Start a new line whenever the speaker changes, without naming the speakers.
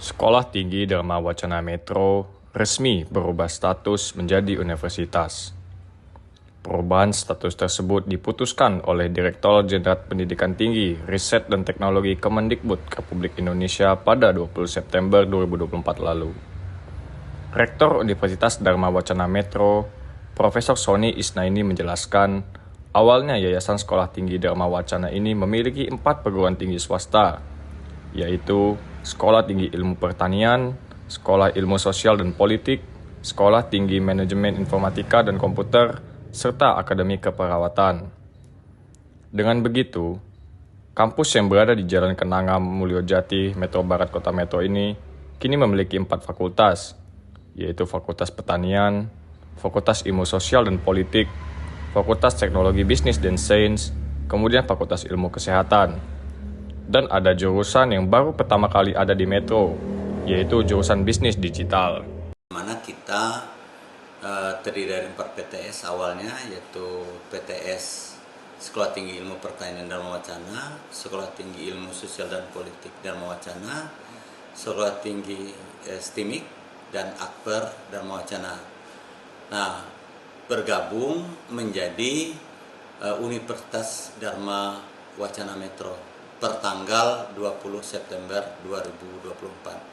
Sekolah Tinggi Dharma Wacana Metro resmi berubah status menjadi universitas. Perubahan status tersebut diputuskan oleh Direktorat Jenderal Pendidikan Tinggi, Riset dan Teknologi Kemendikbud Republik Indonesia pada 20 September 2024 lalu. Rektor Universitas Dharma Wacana Metro, Profesor Sony Isnaini menjelaskan, awalnya Yayasan Sekolah Tinggi Dharma Wacana ini memiliki 4 perguruan tinggi swasta, yaitu Sekolah Tinggi Ilmu Pertanian, Sekolah Ilmu Sosial dan Politik, Sekolah Tinggi Manajemen Informatika dan Komputer, serta Akademi Keperawatan. Dengan begitu, kampus yang berada di Jalan Kenanga Mulyojati, Metro Barat Kota Metro ini kini memiliki 4 fakultas, yaitu Fakultas Pertanian, Fakultas Ilmu Sosial dan Politik, Fakultas Teknologi Bisnis dan Sains, kemudian Fakultas Ilmu Kesehatan. Dan ada jurusan yang baru pertama kali ada di Metro, yaitu jurusan Bisnis Digital.
Mana kita terdiri dari 4 PTS awalnya, yaitu PTS Sekolah Tinggi Ilmu Pertanian Dharma Wacana, Sekolah Tinggi Ilmu Sosial dan Politik Dharma Wacana, Sekolah Tinggi STIMIK, dan Akper Dharma Wacana. Nah, bergabung menjadi Universitas Dharma Wacana Metro per tanggal 20 September 2024.